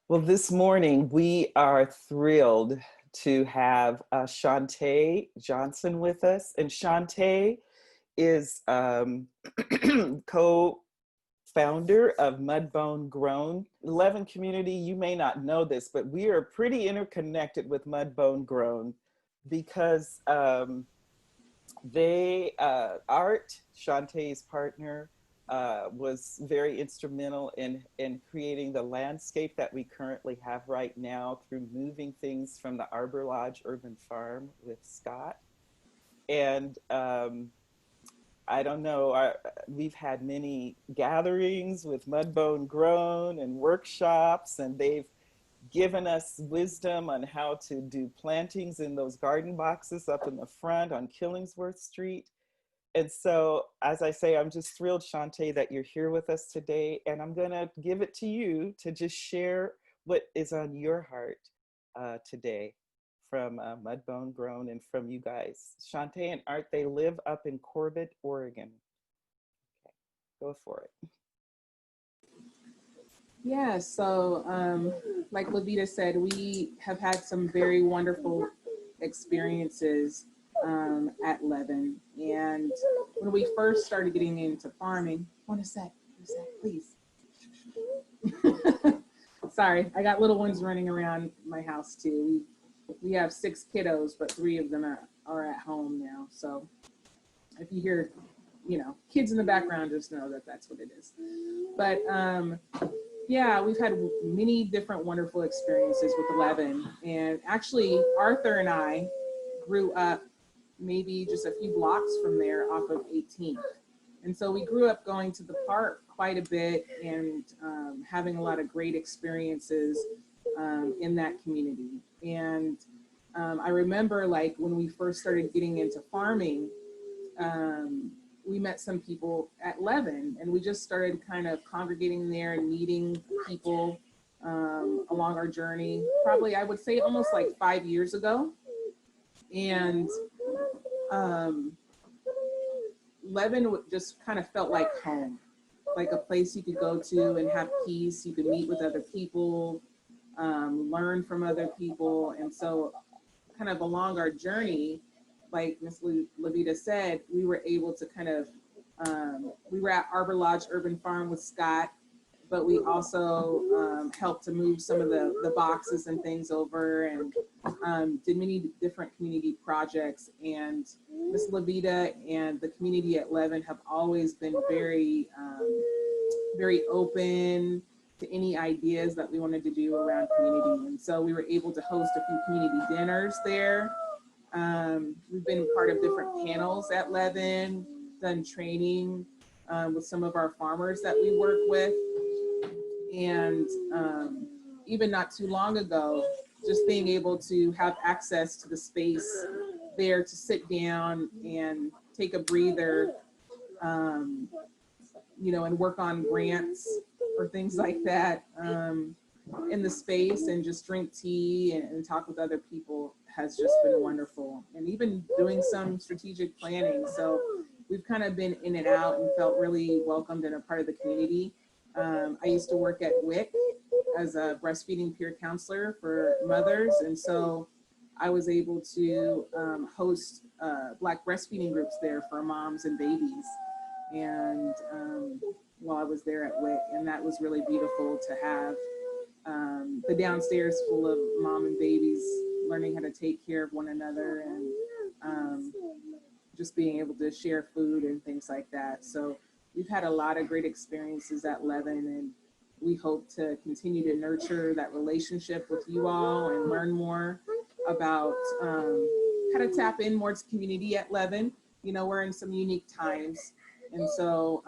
Well, this morning we are thrilled to have Shantae Johnson with us. And Shantae is co-founder of Mudbone Grown. 11 community, you may not know this, but we are pretty interconnected with Mudbone Grown because Art, Shantae's partner, was very instrumental in creating the landscape that we currently have right now through moving things from the Arbor Lodge Urban Farm with Scott. And I don't know, we've had many gatherings with Mudbone Grown and workshops, and they've given us wisdom on how to do plantings in those garden boxes up in the front on Killingsworth Street. And so, as I say, I'm just thrilled, Shantae, that you're here with us today. And I'm going to give it to you to just share what is on your heart today from Mudbone Grown and from you guys. Shantae and Art, they live up in Corbett, Oregon. Okay, go for it. Yeah, so like Levita said, we have had some very wonderful experiences at Levin. And when we first started getting into farming, one sec, please. Sorry, I got little ones running around my house too. We have 6 kiddos, but 3 of them are at home now. So if you hear, kids in the background, just know that that's what it is. But yeah, we've had many different wonderful experiences with 11. And actually, Arthur and I grew up maybe just a few blocks from there off of 18th. And so we grew up going to the park quite a bit and having a lot of great experiences in that community. And I remember like when we first started getting into farming, we met some people at Levin, and we just started kind of congregating there and meeting people along our journey, probably I would say almost like 5 years ago. And Levin just kind of felt like home, like a place you could go to and have peace. You could meet with other people, learn from other people. And so kind of along our journey, like Ms. Levita said, we were able to kind of, we were at Arbor Lodge Urban Farm with Scott, but we also helped to move some of the boxes and things over, and did many different community projects. And Ms. Levita and the community at Levin have always been very, very open to any ideas that we wanted to do around community. And so we were able to host a few community dinners there. We've been part of different panels at Levin, done training with some of our farmers that we work with. And even not too long ago, just being able to have access to the space there to sit down and take a breather, and work on grants or things like that in the space, and just drink tea and talk with other people has just been wonderful. And even doing some strategic planning. So we've kind of been in and out and felt really welcomed and a part of the community. I used to work at WIC as a breastfeeding peer counselor for mothers. And so I was able to host Black breastfeeding groups there for moms and babies. And while I was there at WIC, and that was really beautiful to have the downstairs full of mom and babies learning how to take care of one another, and just being able to share food and things like that. So we've had a lot of great experiences at Levin, and we hope to continue to nurture that relationship with you all and learn more about how to tap in more to community at Levin. We're in some unique times. And so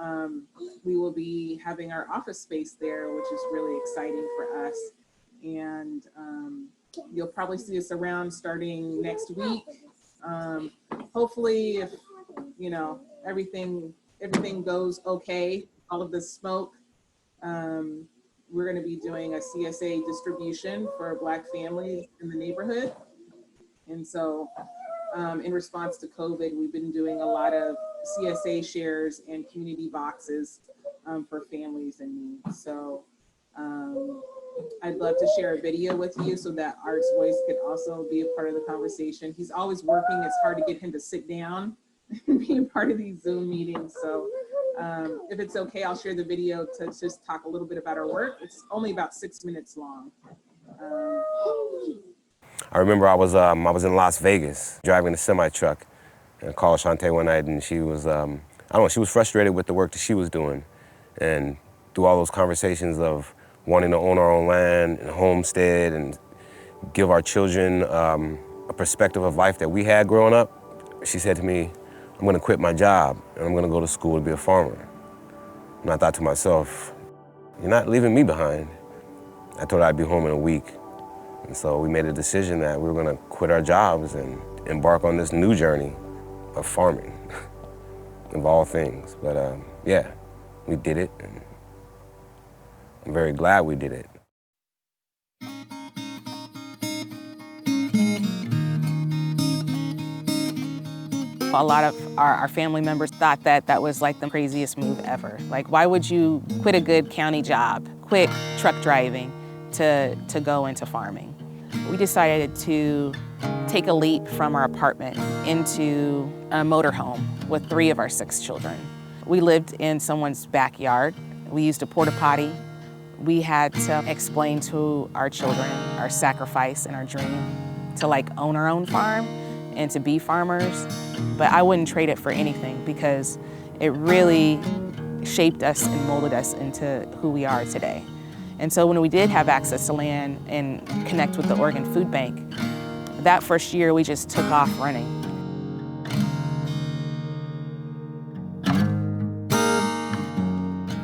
we will be having our office space there, which is really exciting for us. And you'll probably see us around starting next week. Hopefully, if everything goes okay, all of the smoke, we're going to be doing a CSA distribution for Black families in the neighborhood. And so in response to COVID, we've been doing a lot of CSA shares and community boxes for families in need. So I'd love to share a video with you so that Art's voice could also be a part of the conversation. He's always working. It's hard to get him to sit down and be a part of these Zoom meetings. So if it's okay, I'll share the video to just talk a little bit about our work. It's only about 6 minutes long. I remember I was in Las Vegas driving a semi-truck and I called Shantae one night, and she was, I don't know, she was frustrated with the work that she was doing. And through all those conversations of wanting to own our own land and homestead and give our children a perspective of life that we had growing up, she said to me, I'm gonna quit my job and I'm gonna go to school to be a farmer. And I thought to myself, you're not leaving me behind. I told her I'd be home in a week. And so we made a decision that we were gonna quit our jobs and embark on this new journey of farming, of all things. But yeah, we did it, and I'm very glad we did it. A lot of our family members thought that that was like the craziest move ever. Like, why would you quit a good county job, quit truck driving to go into farming? We decided to take a leap from our apartment into a motorhome with 3 of our 6 children. We lived in someone's backyard. We used a porta potty. We had to explain to our children our sacrifice and our dream to like own our own farm and to be farmers. But I wouldn't trade it for anything because it really shaped us and molded us into who we are today. And so when we did have access to land and connect with the Oregon Food Bank, that first year we just took off running.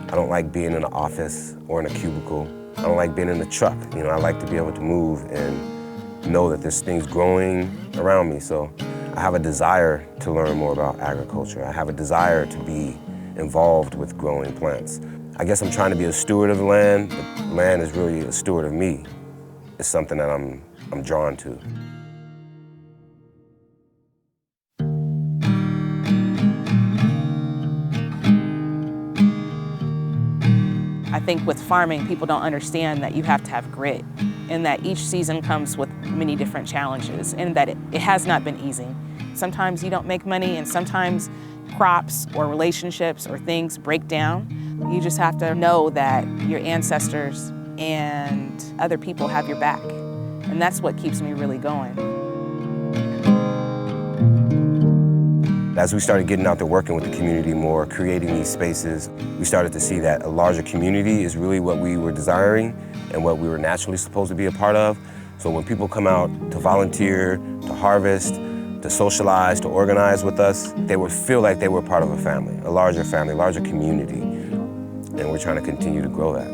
I don't like being in an office or in a cubicle. I don't like being in a truck. You know, I like to be able to move and know that there's things growing around me. So I have a desire to learn more about agriculture. I have a desire to be involved with growing plants. I guess I'm trying to be a steward of the land, but the land is really a steward of me. It's something that I'm drawn to. I think with farming, people don't understand that you have to have grit and that each season comes with many different challenges and that it has not been easy. Sometimes you don't make money and sometimes crops or relationships or things break down. You just have to know that your ancestors and other people have your back. And that's what keeps me really going. As we started getting out there working with the community more, creating these spaces, we started to see that a larger community is really what we were desiring and what we were naturally supposed to be a part of. So when people come out to volunteer, to harvest, to socialize, to organize with us, they would feel like they were part of a larger community. And we're trying to continue to grow that.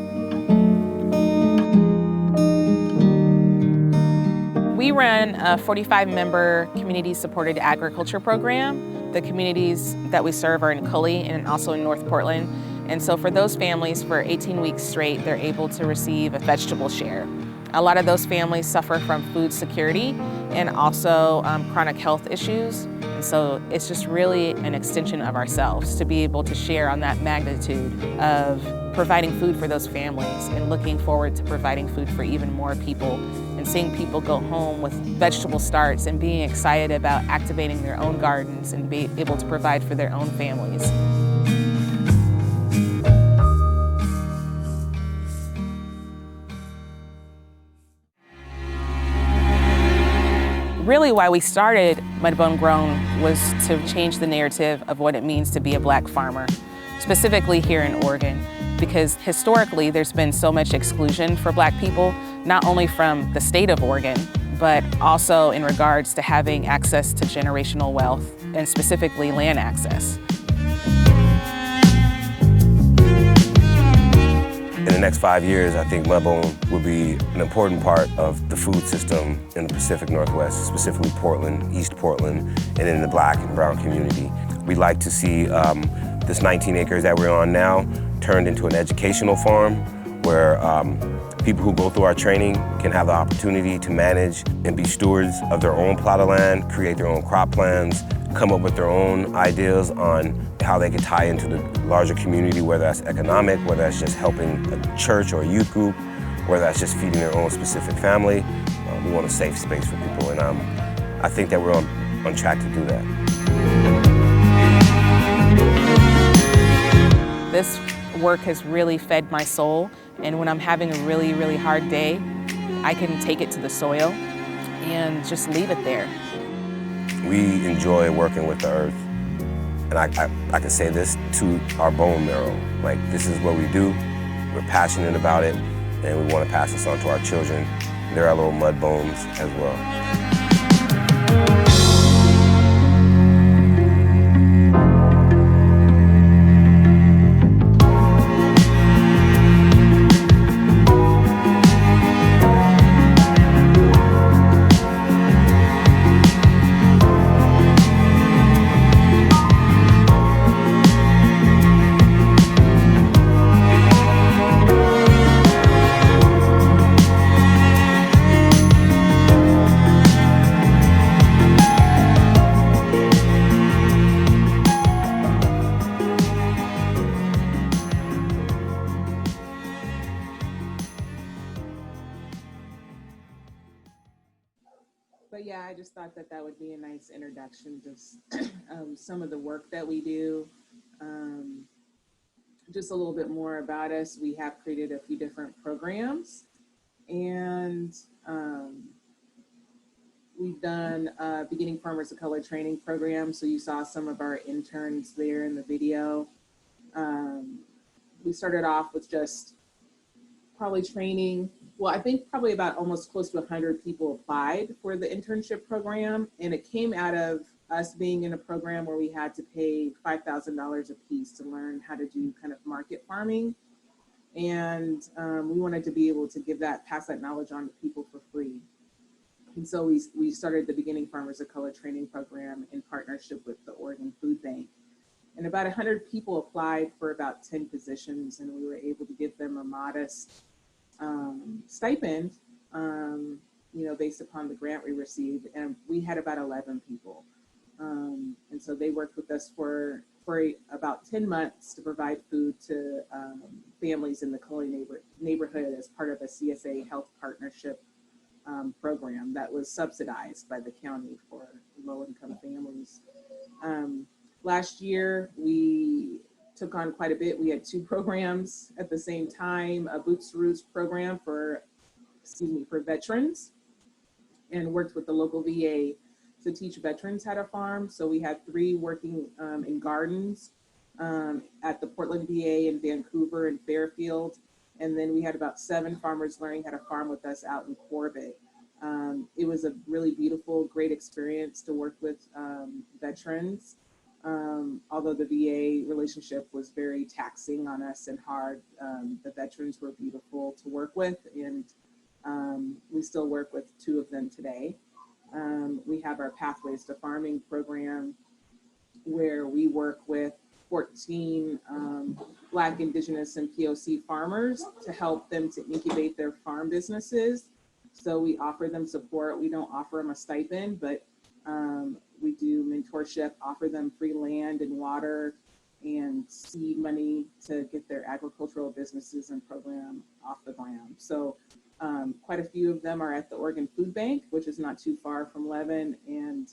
We run a 45-member community-supported agriculture program. The communities that we serve are in Cully and also in North Portland. And so for those families, for 18 weeks straight, they're able to receive a vegetable share. A lot of those families suffer from food security and also chronic health issues. And so it's just really an extension of ourselves to be able to share on that magnitude of providing food for those families and looking forward to providing food for even more people and seeing people go home with vegetable starts and being excited about activating their own gardens and be able to provide for their own families. Really why we started Mudbone Grown was to change the narrative of what it means to be a Black farmer, specifically here in Oregon, because historically there's been so much exclusion for Black people, not only from the state of Oregon, but also in regards to having access to generational wealth and specifically land access. In the next 5 years, I think Mudbone will be an important part of the food system in the Pacific Northwest, specifically Portland, East Portland, and in the Black and brown community. We'd like to see this 19 acres that we're on now turned into an educational farm where people who go through our training can have the opportunity to manage and be stewards of their own plot of land, create their own crop plans, come up with their own ideas on how they could tie into the larger community, whether that's economic, whether that's just helping a church or a youth group, whether that's just feeding their own specific family. We want a safe space for people, and I think that we're on track to do that. This work has really fed my soul, and when I'm having a really, really hard day, I can take it to the soil and just leave it there. We enjoy working with the earth, and I can say this to our bone marrow. Like, this is what we do, we're passionate about it, and we want to pass this on to our children. They're our little mud bones as well. But yeah, I just thought that that would be a nice introduction, just some of the work that we do. Just a little bit more about us. We have created a few different programs, and we've done a Beginning Farmers of Color training program. So you saw some of our interns there in the video. We started off with just probably training. Well, I think probably about almost close to 100 people applied for the internship program. And it came out of us being in a program where we had to pay $5,000 a piece to learn how to do kind of market farming. And we wanted to be able to pass that knowledge on to people for free. And so we started the Beginning Farmers of Color training program in partnership with the Oregon Food Bank. And about 100 people applied for about 10 positions, and we were able to give them a modest stipend, based upon the grant we received. And we had about 11 people. And so they worked with us for about 10 months to provide food to families in the Cully neighborhood as part of a CSA health partnership program that was subsidized by the county for low-income families. Last year, we took on quite a bit. We had 2 programs at the same time, a Boots to Roots program for veterans, and worked with the local VA to teach veterans how to farm. So we had 3 working in gardens at the Portland VA in Vancouver and Fairfield. And then we had about 7 farmers learning how to farm with us out in Corbett. It was a really beautiful, great experience to work with veterans. Although the VA relationship was very taxing on us and hard, the veterans were beautiful to work with, and we still work with 2 of them today. We have our Pathways to Farming program, where we work with 14 Black, Indigenous, and POC farmers to help them to incubate their farm businesses. So we offer them support. We don't offer them a stipend, but we do mentorship, offer them free land and water and seed money to get their agricultural businesses and program off the ground. So quite a few of them are at the Oregon Food Bank, which is not too far from Levin, and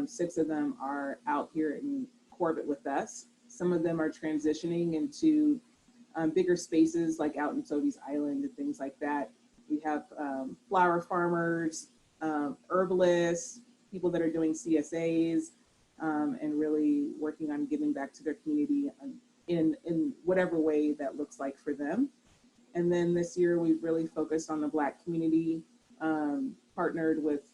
6 of them are out here in Corbett with us. Some of them are transitioning into bigger spaces like out in Sobeys Island and things like that. We have flower farmers, herbalists, people that are doing CSAs, and really working on giving back to their community in whatever way that looks like for them. And then this year we've really focused on the Black community, partnered with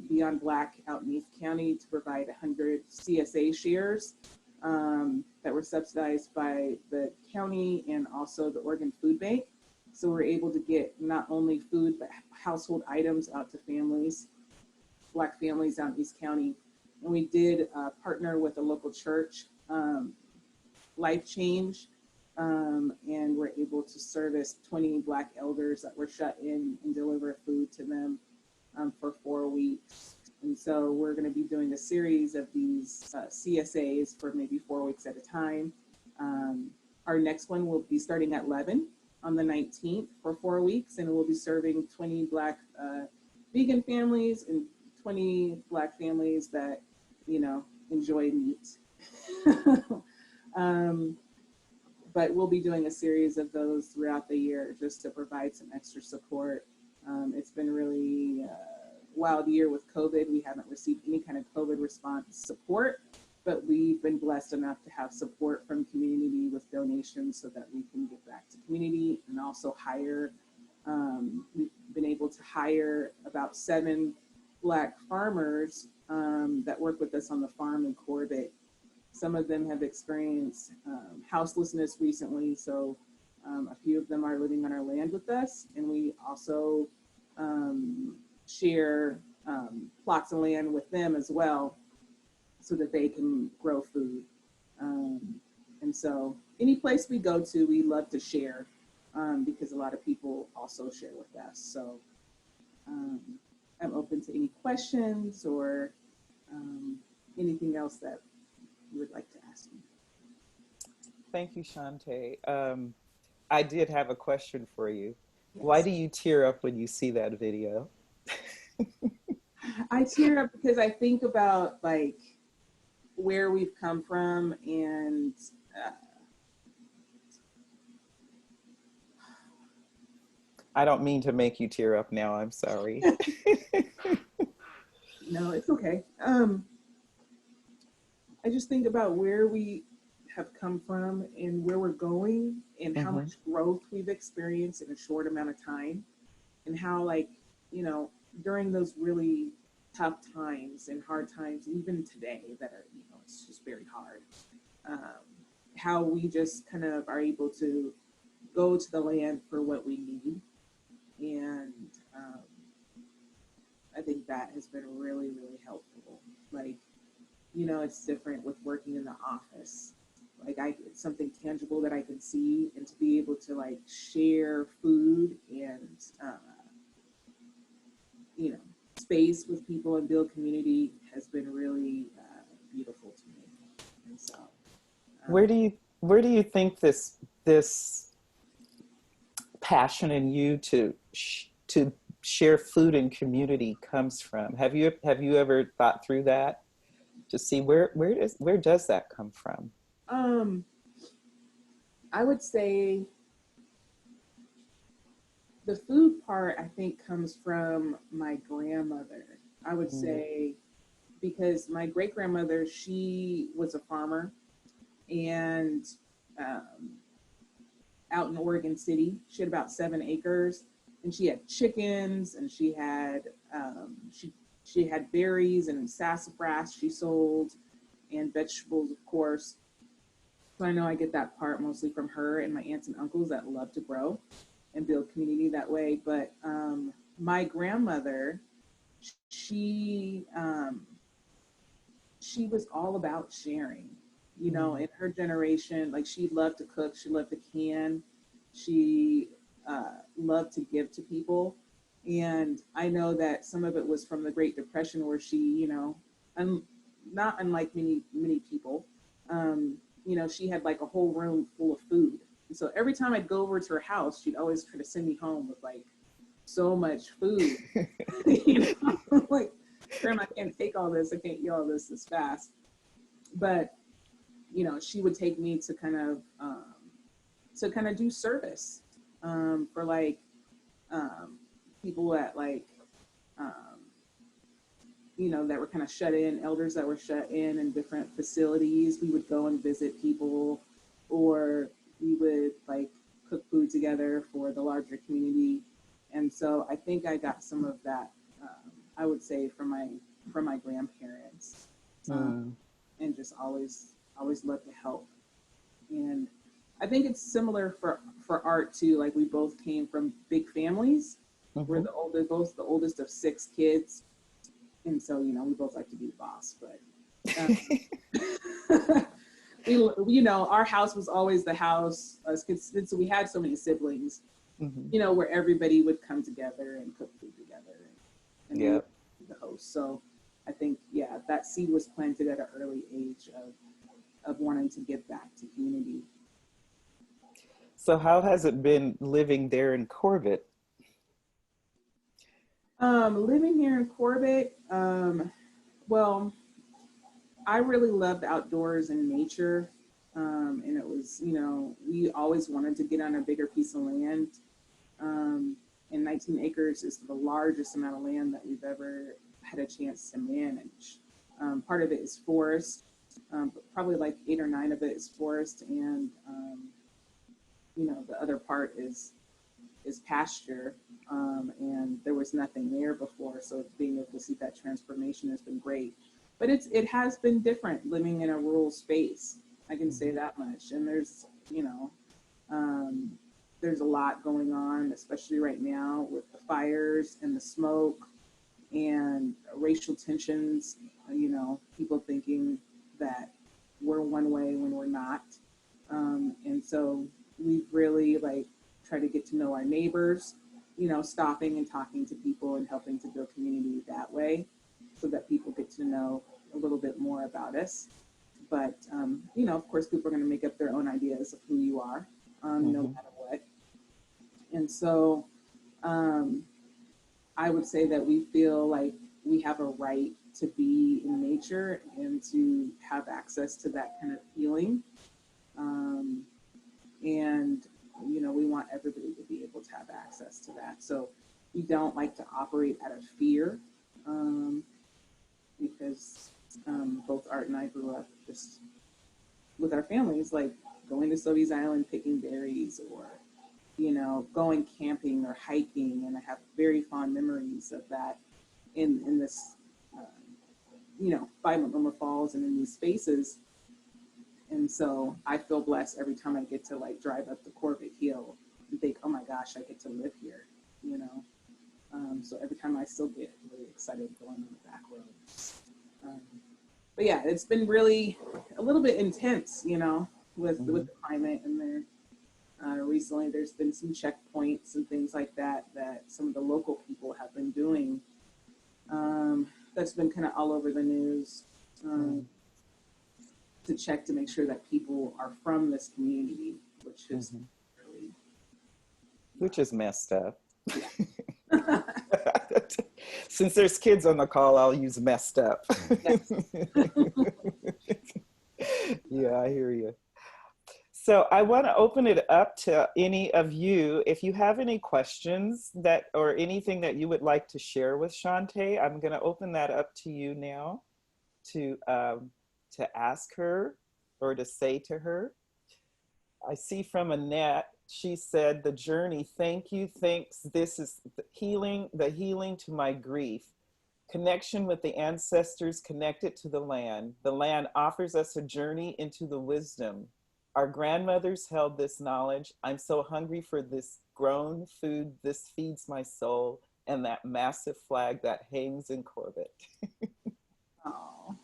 Beyond Black out in East County to provide 100 CSA shares that were subsidized by the county and also the Oregon Food Bank. So we're able to get not only food, but household items out to families, Black families out in East County. And we did partner with a local church, Life Change, and we're able to service 20 Black elders that were shut in and deliver food to them for 4 weeks. And so we're going to be doing a series of these CSAs for maybe 4 weeks at a time. Our next one will be starting at Levin on the 19th for 4 weeks, and we'll be serving 20 Black vegan families and 20 Black families that, you know, enjoy meat. But we'll be doing a series of those throughout the year just to provide some extra support. It's been really wild year with COVID. We haven't received any kind of COVID response support, but we've been blessed enough to have support from community with donations so that we can give back to community and also hire. We've been able to hire about 7 Black farmers that work with us on the farm in Corbett. Some of them have experienced houselessness recently, so a few of them are living on our land with us, and we also share plots of land with them as well so that they can grow food. And so any place we go to, we love to share because a lot of people also share with us. So I'm open to any questions or anything else that you would like to ask me. Thank you, Shantae. I did have a question for you. Yes. Why do you tear up when you see that video? I tear up because I think about like where we've come from, and I don't mean to make you tear up now. I'm sorry. No, it's okay. I just think about where we have come from and where we're going and how much growth we've experienced in a short amount of time, and how, like, you know, during those really tough times and hard times, even today that are, you know, it's just very hard, how we just kind of are able to go to the land for what we need. And I think that has been really, really helpful. Like, you know, it's different with working in the office. Like, it's something tangible that I can see, and to be able to like share food and, you know, space with people and build community has been really beautiful to me. And so, where do you think this passion in you to share food and community comes from? Have you ever thought through that to see where does that come from? I would say the food part, I think, comes from my grandmother. I would say, because my great grandmother, she was a farmer, and out in Oregon City, she had about 7 acres, and she had chickens, and she had she had berries and sassafras she sold, and vegetables, of course. So I know I get that part mostly from her and my aunts and uncles that love to grow and build community that way. But my grandmother, she was all about sharing, you know, in her generation. Like, she loved to cook, she loved to can, she loved to give to people. And I know that some of it was from the Great Depression, where she, you know, not unlike many people, you know, she had like a whole room full of food. And so every time I'd go over to her house, she'd always try to send me home with like so much food. You know, like, Grandma, I can't take all this. I can't eat all this fast. But, you know, she would take me to kind of do service for like people that like, you know, that were kind of shut in, elders that were shut in different facilities. We would go and visit people, or we would like cook food together for the larger community. And so I think I got some of that, I would say, from my grandparents, and just always loved to help. And I think it's similar for art too. Like, we both came from big families. We're both the oldest of 6 kids. And so, you know, we both like to be the boss, but you know, our house was always the house. So we had so many siblings, you know, where everybody would come together and cook food together, and we would be the host. So I think, yeah, that seed was planted at an early age of wanting to give back to community. So how has it been living there in Corbett? Living here in Corbett, well, I really loved outdoors and nature. And it was, we always wanted to get on a bigger piece of land. And 19 acres is the largest amount of land that we've ever had a chance to manage. Part of it is forest, but probably like 8 or 9 of it is forest, and the other part is pasture. And there was nothing there before, so being able to see that transformation has been great. But it has been different living in a rural space. I can say that much. And there's a lot going on, especially right now with the fires and the smoke and racial tensions, people thinking that we're one way when we're not. And so we've really tried to get to know our neighbors, stopping and talking to people and helping to build community that way so that people get to know a little bit more about us. But, of course, people are going to make up their own ideas of who you are, no matter what. And so I would say that we feel like we have a right to be in nature and to have access to that kind of healing. And, we want everybody to be able to have access to that. So we don't like to operate out of fear, because both Art and I grew up just with our families, like going to Sobeys Island, picking berries, or, going camping or hiking. And I have very fond memories of that in this, by Multnomah Falls and in these spaces. And so I feel blessed every time I get to drive up the Corbett Hill and think, oh my gosh, I get to live here, so every time I still get really excited going on the back roads. But yeah, it's been really a little bit intense, with the climate. And there, recently there's been some checkpoints and things like that some of the local people have been doing. That's been kind of all over the news, to check to make sure that people are from this community, which is really, Which is messed up. yeah. Since there's kids on the call, I'll use messed up. Yes. Yeah, I hear you. So I want to open it up to any of you. If you have any questions or anything that you would like to share with Shantae, I'm going to open that up to you now to ask her or to say to her. I see from Annette, she said, the journey, thank you, thanks. This is the healing to my grief. Connection with the ancestors connected to the land. The land offers us a journey into the wisdom. Our grandmothers held this knowledge. I'm so hungry for this grown food. This feeds my soul. And that massive flag that hangs in Corbett. Oh.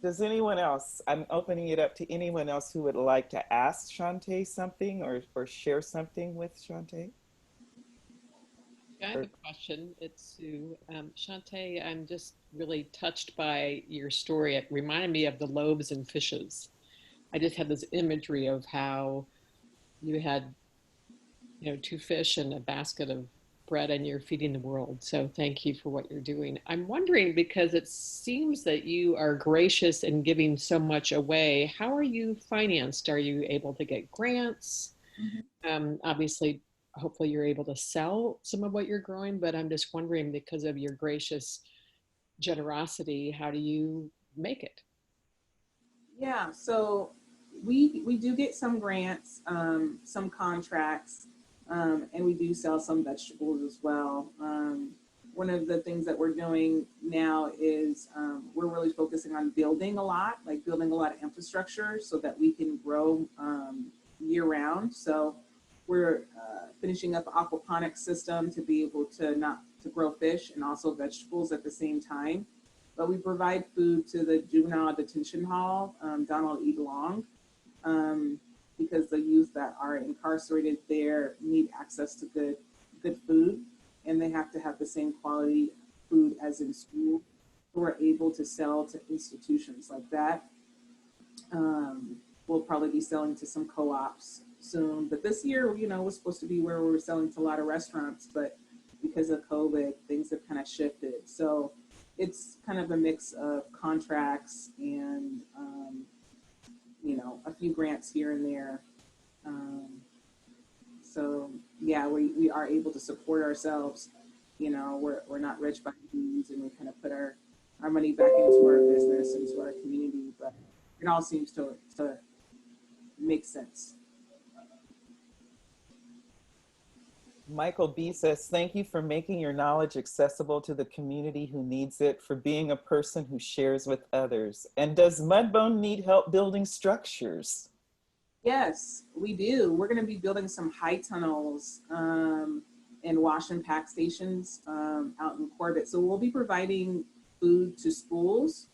Does anyone else, I'm opening it up to anyone else who would like to ask Shantae something or share something with Shantae? I have a question. It's Sue. Shantae, I'm just really touched by your story. It reminded me of the loaves and fishes. I just had this imagery of how you had, 2 fish and a basket of bread and you're feeding the world. So thank you for what you're doing. I'm wondering, because it seems that you are gracious in giving so much away. How are you financed? Are you able to get grants? Obviously, hopefully you're able to sell some of what you're growing, but I'm just wondering, because of your gracious generosity, how do you make it? Yeah, so we do get some grants, some contracts, and we do sell some vegetables as well. One of the things that we're doing now is we're really focusing on building a lot of infrastructure so that we can grow year round. So we're finishing up an aquaponics system to be able to grow fish and also vegetables at the same time. But we provide food to the juvenile detention hall, Donald E. Long, because the youth that are incarcerated there need access to good food, and they have to have the same quality food as in school. We're able to sell to institutions like that. we'll probably be selling to some co-ops soon. But this year, was supposed to be where we were selling to a lot of restaurants, but because of COVID, things have kind of shifted. So it's kind of a mix of contracts and, a few grants here and there. So yeah, we are able to support ourselves. We're not rich by means, and we kind of put our money back into our business, into our community, but it all seems to make sense. Michael B says, thank you for making your knowledge accessible to the community who needs it, for being a person who shares with others. And does Mudbone need help building structures? Yes, we do. We're going to be building some high tunnels and wash and pack stations out in Corbett. So we'll be providing food to schools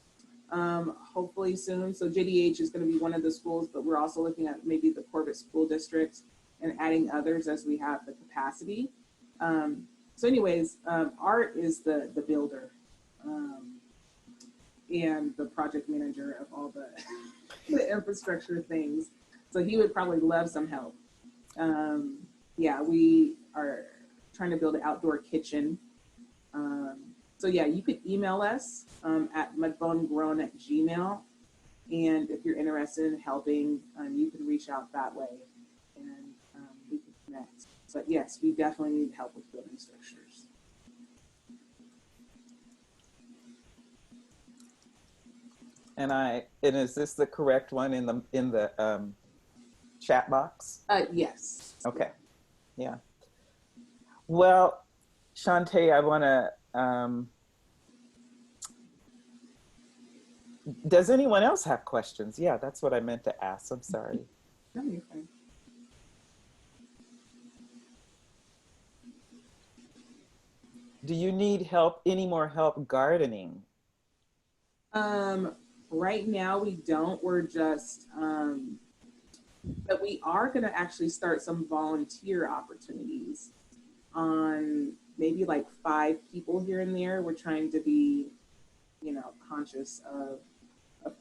hopefully soon. So JDH is going to be one of the schools, but we're also looking at maybe the Corbett School District and adding others as we have the capacity. So anyways, Art is the builder and the project manager of all the infrastructure things. So he would probably love some help. Yeah, we are trying to build an outdoor kitchen. So yeah, you could email us at mudbonegrown@gmail.com. And if you're interested in helping, you can reach out that way and we can connect. But yes, we definitely need help with building structures. And is this the correct one in the chat box? Yes. Okay. Yeah. Well, Shantae, I want to, does anyone else have questions? Yeah, that's what I meant to ask. I'm sorry. No, you're fine. Do you need help, any more help gardening? Right now we don't, we're just, but we are going to actually start some volunteer opportunities on maybe like 5 people here and there. We're trying to be, conscious of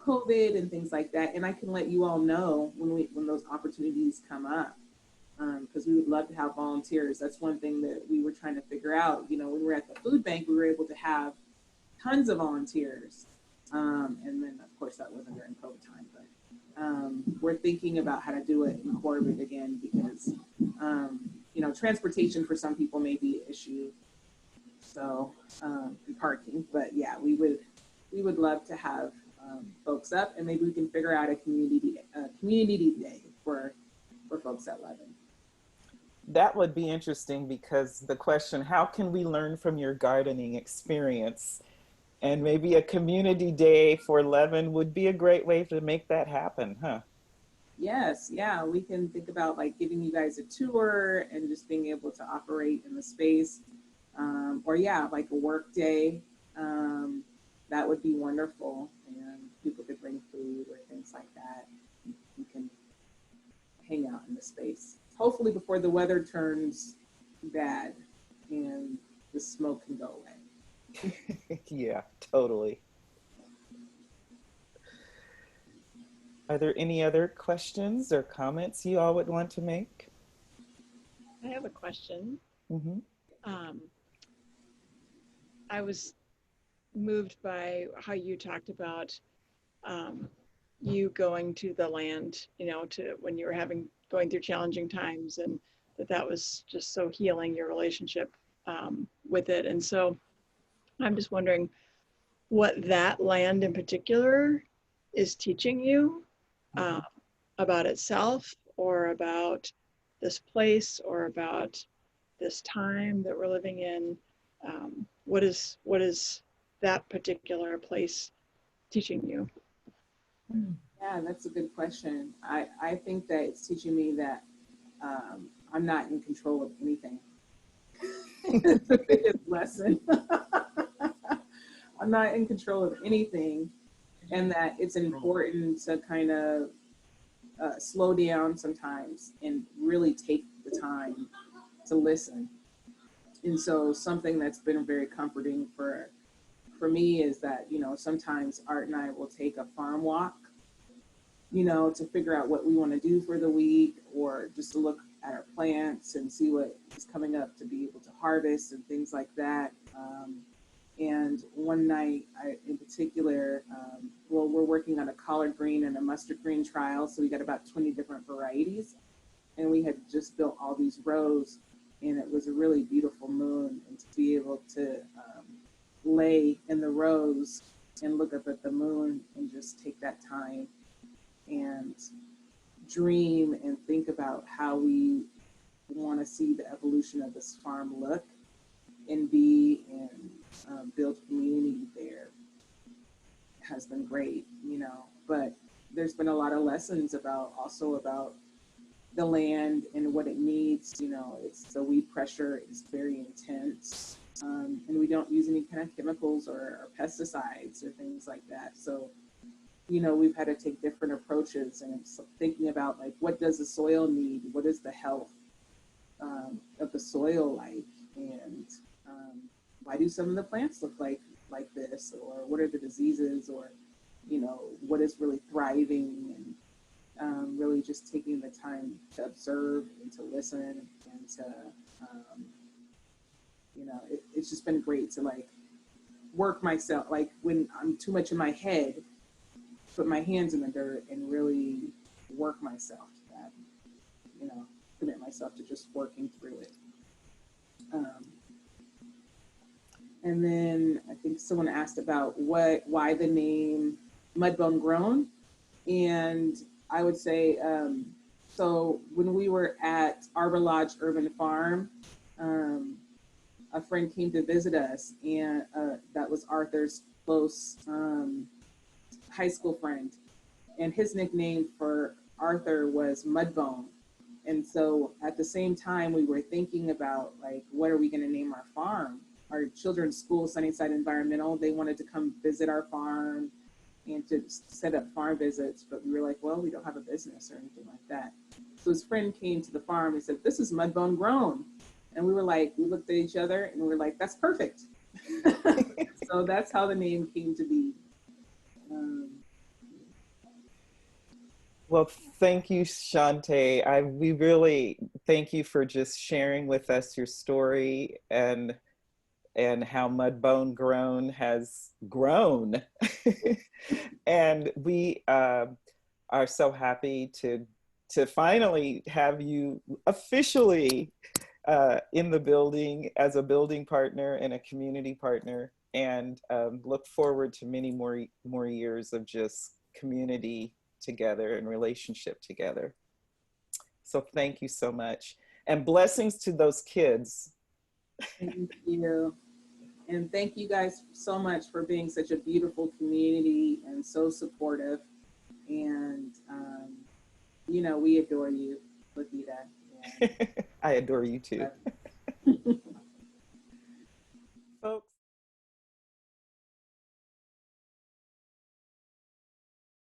COVID and things like that. And I can let you all know when those opportunities come up, because we would love to have volunteers. That's one thing that we were trying to figure out. When we were at the food bank, we were able to have tons of volunteers. And then of course that wasn't during COVID time, but we're thinking about how to do it in Corbett again, because transportation for some people may be an issue. So and parking, but yeah, we would love to have folks up, and maybe we can figure out a community day for folks at Levin. That would be interesting, because the question, how can we learn from your gardening experience? And maybe a community day for Levin would be a great way to make that happen, huh? Yes, yeah, we can think about like giving you guys a tour and just being able to operate in the space. Or yeah, like a work day, that would be wonderful. And people could bring food or things like that. You can hang out in the space. Hopefully before the weather turns bad and the smoke can go away. Yeah, totally. Are there any other questions or comments you all would want to make? I have a question. Mm-hmm. I was moved by how you talked about you going to the land, to when you were going through challenging times, and that was just so healing, your relationship with it. And so I'm just wondering what that land in particular is teaching you about itself, or about this place, or about this time that we're living in. What is that particular place teaching you? Yeah, that's a good question. I think that it's teaching me that I'm not in control of anything. It's the biggest lesson. I'm not in control of anything, and that it's important to kind of slow down sometimes and really take the time to listen. And so something that's been very comforting for me is that, sometimes Art and I will take a farm walk you know, to figure out what we want to do for the week, or just to look at our plants and see what is coming up to be able to harvest and things like that. And one night, in particular, well, we're working on a collard green and a mustard green trial, so we got about 20 different varieties, and we had just built all these rows, and it was a really beautiful moon, and to be able to lay in the rows and look up at the moon and just take that time and dream and think about how we want to see the evolution of this farm look and be, and build community there has been great, you know. But there's been a lot of lessons about the land and what it needs. You know, it's the weed pressure is very intense, and we don't use any kind of chemicals or pesticides or things like that. So, you know, we've had to take different approaches, and thinking about like, what does the soil need? What is the health of the soil like? And why do some of the plants look like this? Or what are the diseases? Or, you know, what is really thriving? And really just taking the time to observe and to listen and to, you know, it's just been great to like work myself. Like when I'm too much in my head, put my hands in the dirt and really work myself to that, you know, commit myself to just working through it. And then I think someone asked about why the name Mudbone Grown. And I would say, so when we were at Arbor Lodge Urban Farm, a friend came to visit us, and that was Arthur's close high school friend. And his nickname for Arthur was Mudbone. And so at the same time, we were thinking about like, what are we going to name our farm? Our children's school, Sunnyside Environmental, they wanted to come visit our farm and to set up farm visits, but we were like, well, we don't have a business or anything like that. So his friend came to the farm and said, this is Mudbone Grown. And we were like, we looked at each other and we were like, that's perfect. So that's how the name came to be. Well, thank you, Shantae. We really thank you for just sharing with us your story and how Mudbone Grown has grown. And we are so happy to finally have you officially in the building as a building partner and a community partner, and look forward to many more years of just community together and relationship together. So thank you so much. And blessings to those kids. Thank you. And thank you guys so much for being such a beautiful community and so supportive. And, you know, we adore you, Lakita. I adore you too.